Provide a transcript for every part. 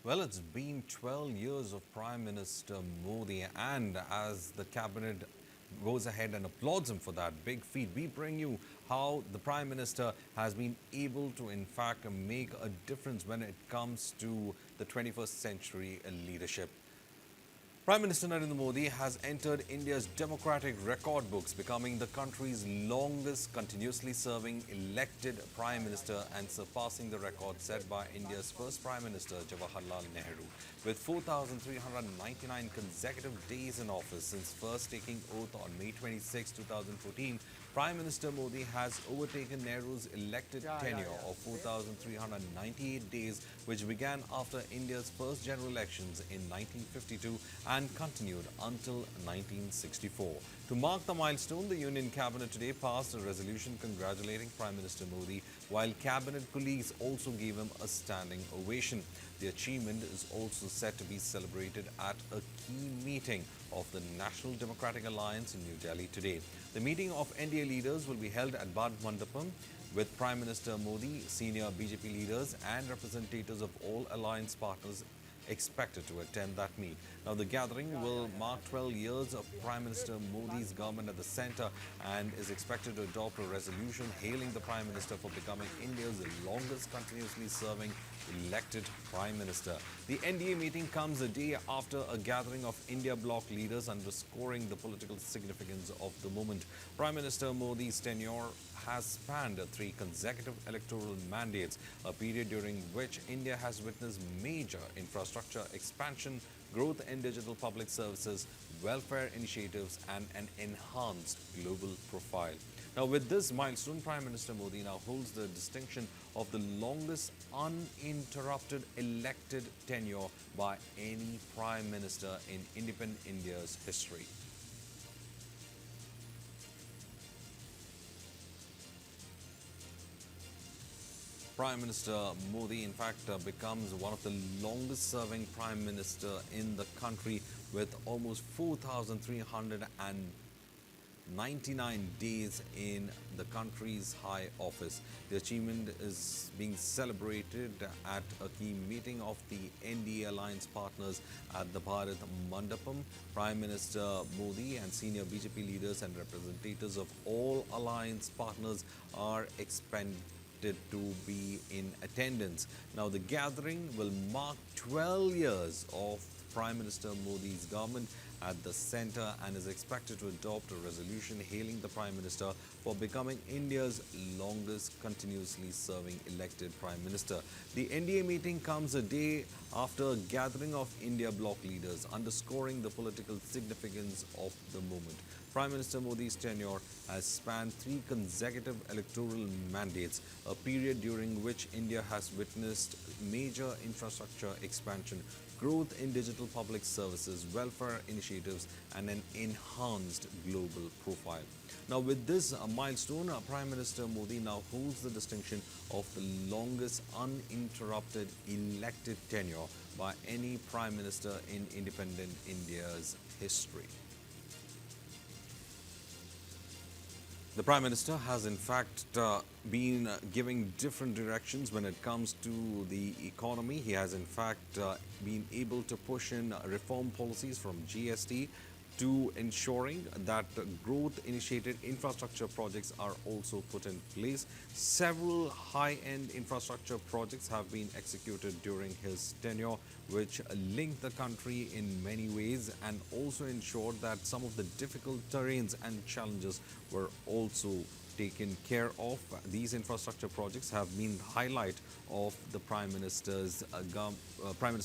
Well, it's been 12 years of Prime Minister Modi, and as the cabinet goes ahead and applauds him for that big feat, we bring you how the Prime Minister has been able to, in fact, make a difference when it comes to the 21st century leadership. Prime Minister Narendra Modi has entered India's democratic record books, becoming the country's longest continuously serving elected Prime Minister and surpassing the record set by India's first Prime Minister, Jawaharlal Nehru. With 4,399 consecutive days in office since first taking oath on May 26, 2014, Prime Minister Modi has overtaken Nehru's elected tenure of 4,398 days, which began after India's first general elections in 1952 and continued until 1964. To mark the milestone, the Union Cabinet today passed a resolution congratulating Prime Minister Modi, while Cabinet colleagues also gave him a standing ovation. The achievement is also set to be celebrated at a key meeting of the National Democratic Alliance in New Delhi today. The meeting of NDA leaders will be held at Bad Mandapam with Prime Minister Modi, senior BJP leaders and representatives of all alliance partners expected to attend that meet. Now, the gathering will mark 12 years of Prime Minister Modi's government at the centre and is expected to adopt a resolution hailing the Prime Minister for becoming India's longest continuously serving elected Prime Minister. The NDA meeting comes a day after a gathering of India bloc leaders underscoring the political significance of the moment. Prime Minister Modi's tenure has spanned three consecutive electoral mandates, a period during which India has witnessed major infrastructure expansion, growth in digital public services, welfare initiatives, and an enhanced global profile. Now, with this milestone, Prime Minister Modi now holds the distinction of the longest uninterrupted elected tenure by any Prime Minister in independent India's history. Prime Minister Modi, in fact, becomes one of the longest serving Prime Minister in the country with almost 4,399 days in the country's high office. The achievement is being celebrated at a key meeting of the NDA alliance partners at the Bharat Mandapam. Prime Minister Modi and senior BJP leaders and representatives of all alliance partners are expected to be in attendance. Now, the gathering will mark 12 years of Prime Minister Modi's government at the centre and is expected to adopt a resolution hailing the Prime Minister for becoming India's longest continuously serving elected Prime Minister. The NDA meeting comes a day after a gathering of India bloc leaders, underscoring the political significance of the moment. Prime Minister Modi's tenure has spanned three consecutive electoral mandates, a period during which India has witnessed major infrastructure expansion, growth in digital public services, welfare initiatives, and an enhanced global profile. Now, with this milestone, Prime Minister Modi now holds the distinction of the longest uninterrupted elected tenure by any Prime Minister in independent India's history. The Prime Minister has in fact been giving different directions when it comes to the economy. He has in fact been able to push in reform policies from GST to ensuring that growth initiated infrastructure projects are also put in place. Several high-end infrastructure projects have been executed during his tenure, which link the country in many ways and also ensured that some of the difficult terrains and challenges were also taken care of. These infrastructure projects have been the highlight of the Prime Minister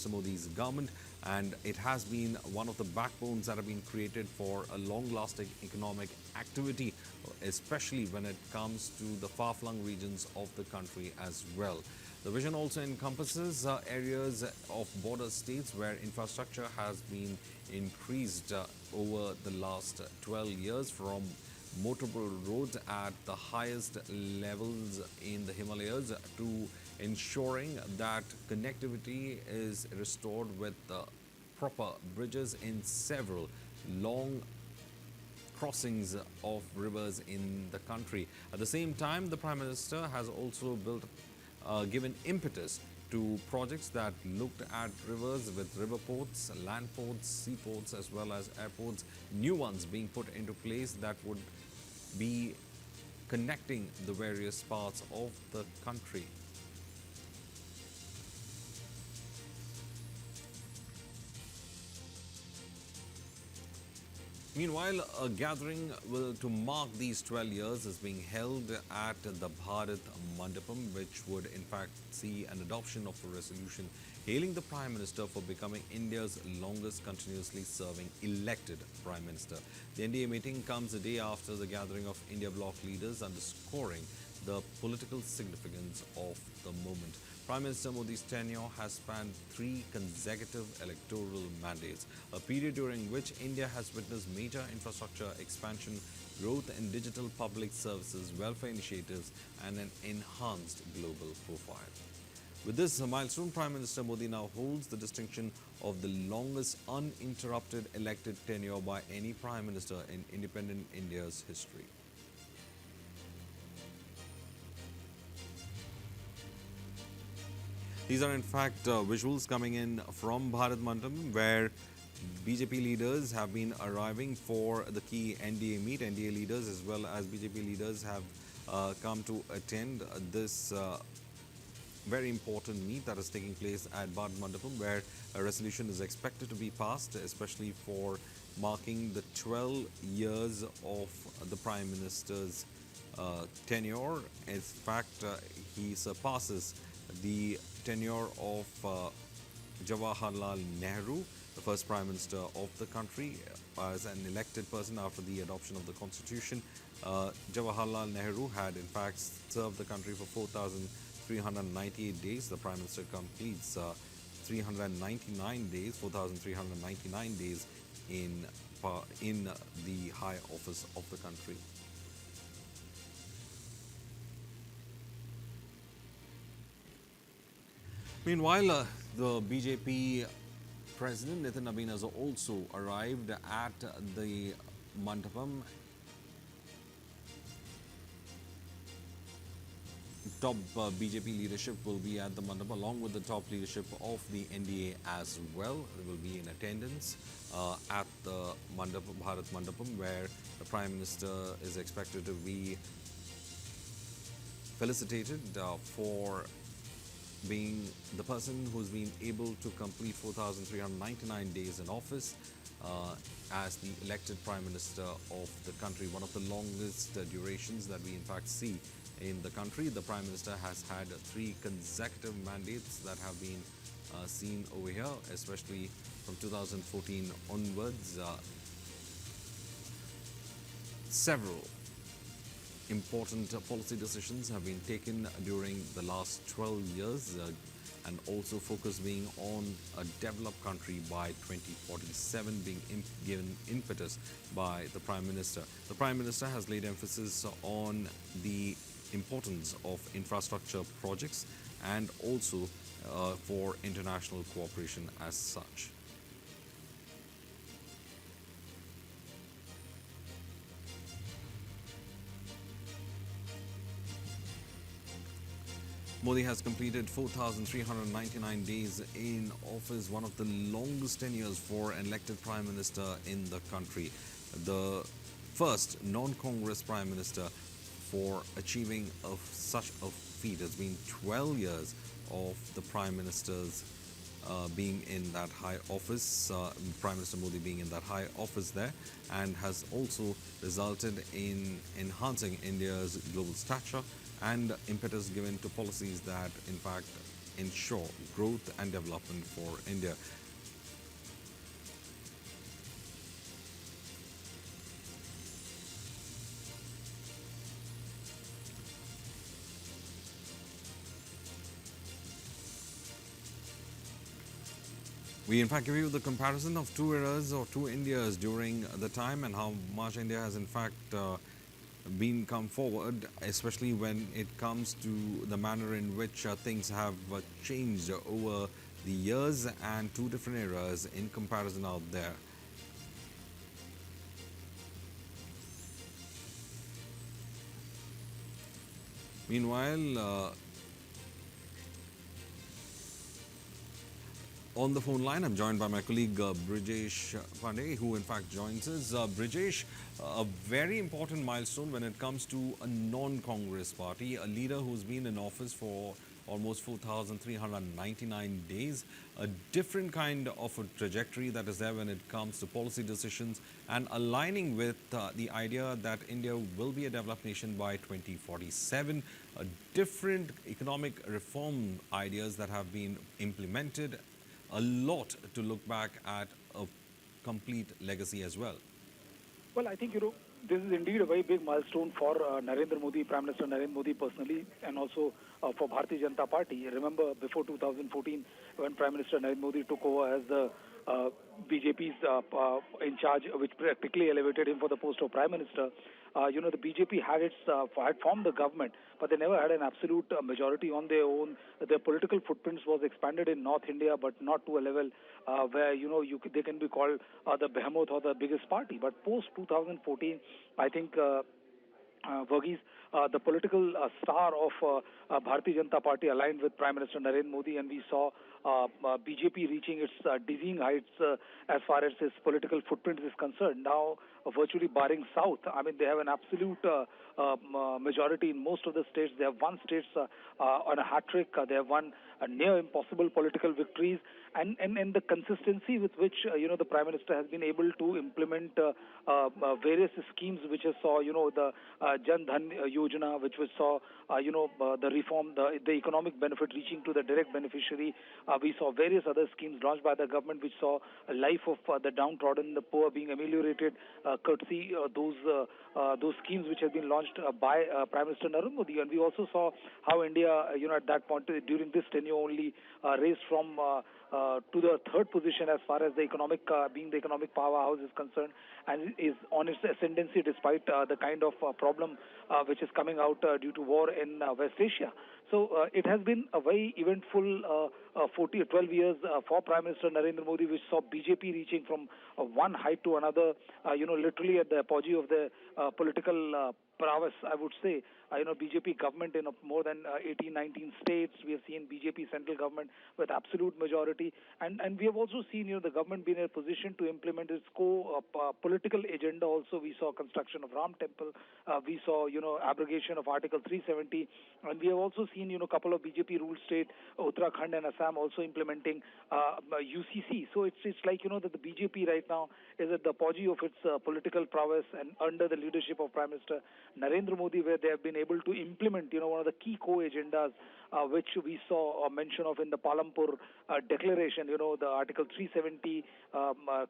Modi's government, and it has been one of the backbones that have been created for a long-lasting economic activity, especially when it comes to the far-flung regions of the country as well. The vision also encompasses areas of border states where infrastructure has been increased over the last 12 years, from motorable roads at the highest levels in the Himalayas to ensuring that connectivity is restored with proper bridges in several long crossings of rivers in the country. At the same time, the Prime Minister has also given impetus to projects that looked at rivers with river ports, land ports, seaports, as well as airports, new ones being put into place that would be connecting the various parts of the country. Meanwhile, a gathering to mark these 12 years is being held at the Bharat Mandapam, which would in fact see an adoption of a resolution hailing the Prime Minister for becoming India's longest continuously serving elected Prime Minister. The NDA meeting comes a day after the gathering of India bloc leaders, underscoring the political significance of the moment. Prime Minister Modi's tenure has spanned 3 consecutive electoral mandates, a period during which India has witnessed major infrastructure expansion, growth in digital public services, welfare initiatives, and an enhanced global profile. With this milestone, Prime Minister Modi now holds the distinction of the longest uninterrupted elected tenure by any Prime Minister in independent India's history. These are in fact visuals coming in from Bharat Mandapam, where BJP leaders have been arriving for the key NDA meet. NDA leaders as well as BJP leaders have come to attend this very important meet that is taking place at Bharat Mandapam, where a resolution is expected to be passed, especially for marking the 12 years of the Prime Minister's tenure. In fact, he surpasses the tenure of Jawaharlal Nehru, the first Prime Minister of the country, as an elected person after the adoption of the Constitution. Jawaharlal Nehru had in fact served the country for 4,398 days. The Prime Minister completes 399 days, 4,399 days in the high office of the country. Meanwhile, the BJP President Nitin Nabin has also arrived at the Mandapam. Top BJP leadership will be at the Mandapam, along with the top leadership of the NDA as well. They will be in attendance at the Bharat Mandapam, where the Prime Minister is expected to be felicitated for being the person who's been able to complete 4,399 days in office as the elected Prime Minister of the country, one of the longest durations that we in fact see in the country. The Prime Minister has had 3 consecutive mandates that have been seen over here, especially from 2014 onwards. Several important policy decisions have been taken during the last 12 years, and also focus being on a developed country by 2047 being given impetus by the Prime Minister. The Prime Minister has laid emphasis on the importance of infrastructure projects and also for international cooperation as such. Modi has completed 4,399 days in office, one of the longest tenures for an elected Prime Minister in the country. The first non-Congress Prime Minister for achieving such a feat. It's been 12 years of the Prime Minister's being in that high office, Prime Minister Modi being in that high office there, and has also resulted in enhancing India's global stature and impetus given to policies that in fact ensure growth and development for India. We in fact give you the comparison of 2 eras or 2 Indias during the time, and how much India has in fact been come forward, especially when it comes to the manner in which things have changed over the years, and 2 different eras in comparison out there. Meanwhile, On the phone line, I'm joined by my colleague Brijesh Pandey, who in fact joins us. Brijesh, a very important milestone when it comes to a non-Congress party, a leader who's been in office for almost 4,399 days, a different kind of a trajectory that is there when it comes to policy decisions and aligning with the idea that India will be a developed nation by 2047, different economic reform ideas that have been implemented, a lot to look back at, a complete legacy as well. Well, I think, this is indeed a very big milestone for Narendra Modi, Prime Minister Narendra Modi personally, and also for Bharatiya Janata Party. Remember, before 2014, when Prime Minister Narendra Modi took over as the BJP's in charge, which practically elevated him for the post of Prime Minister, the BJP had formed the government, but they never had an absolute majority on their own. Their political footprints was expanded in North India, but not to a level where they can be called the behemoth or the biggest party. But post 2014, I think. Verghese, the political star of Bharatiya Janata Party aligned with Prime Minister Narendra Modi, and we saw BJP reaching its dizzying heights as far as its political footprint is concerned. Now, virtually barring South, I mean, they have an absolute majority in most of the states. They have won states on a hat trick. They have won near impossible political victories, and the consistency with which the Prime Minister has been able to implement various schemes, which has saw the Jan Dhan Yojana, which was saw the reform, the economic benefit reaching to the direct beneficiary. We saw various other schemes launched by the government, which saw a life of the downtrodden, the poor being ameliorated, courtesy those schemes which have been launched by Prime Minister Narendra Modi. And we also saw how India, at that point during this tenure only raised from to the third position as far as the economic being the economic powerhouse is concerned, and is on its ascendancy despite the kind of problem which is coming out due to war in West Asia. So it has been a very eventful 12 years for Prime Minister Narendra Modi, which saw BJP reaching from one height to another, literally at the apogee of the political prowess, I would say. BJP government in more than 18, 19 states. We have seen BJP central government with absolute majority. And we have also seen, the government being in a position to implement its political agenda also. We saw construction of Ram Temple. We saw, abrogation of Article 370. And we have also seen, a couple of BJP-ruled states, Uttarakhand and Assam, also implementing UCC. So it's like, that the BJP right now is at the apogee of its political prowess, and under the leadership of Prime Minister Narendra Modi, where they have been able to implement, one of the key co-agendas which we saw mention of in the Palampur declaration, the Article 370,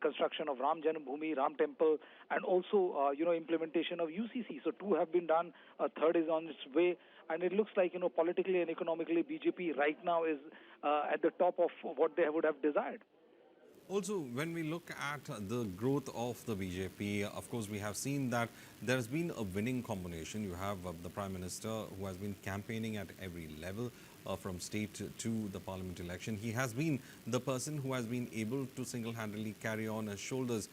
construction of Ram Janambhoomi, Ram Temple, and also, implementation of UCC. So two have been done, a third is on its way, and it looks like, politically and economically, BJP right now is at the top of what they would have desired. Also, when we look at the growth of the BJP, of course, we have seen that there's been a winning combination. You have the Prime Minister who has been campaigning at every level, from state to the parliament election. He has been the person who has been able to single-handedly carry on his shoulders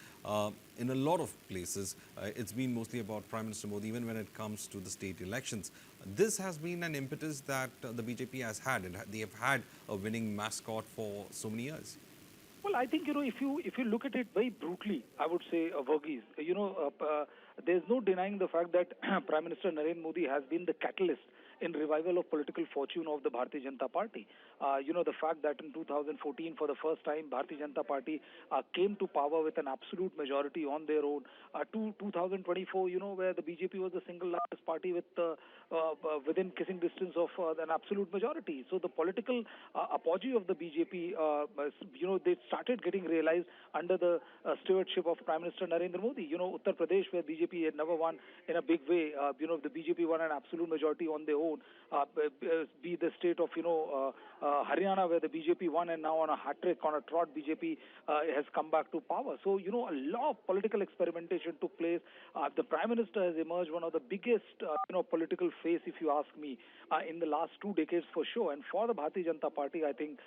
in a lot of places. It's been mostly about Prime Minister Modi, even when it comes to the state elections. This has been an impetus that the BJP has had. They have had a winning mascot for so many years. Well, I think, if you look at it very brutally, I would say, Verghese, there's no denying the fact that Prime Minister Narendra Modi has been the catalyst in revival of political fortune of the Bharatiya Janata Party. The fact that in 2014, for the first time, Bharatiya Janata Party came to power with an absolute majority on their own. To 2024, where the BJP was the single largest party with within kissing distance of an absolute majority. So the political apogee of the BJP, they started getting realized under the stewardship of Prime Minister Narendra Modi. Uttar Pradesh, where BJP had never won in a big way, the BJP won an absolute majority on their own. Be the state of, Haryana, where the BJP won, and now on a hat trick, on a trot, BJP has come back to power. So, a lot of political experimentation took place. The Prime Minister has emerged one of the biggest, political face, if you ask me, in the last 2 decades for sure. And for the Bharatiya Janata Party, I think,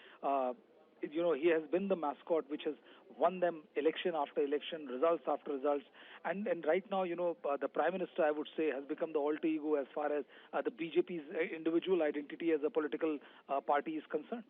he has been the mascot which has won them election after election, results after results. And right now, the Prime Minister, I would say, has become the alter ego as far as the BJP's individual identity as a political party is concerned.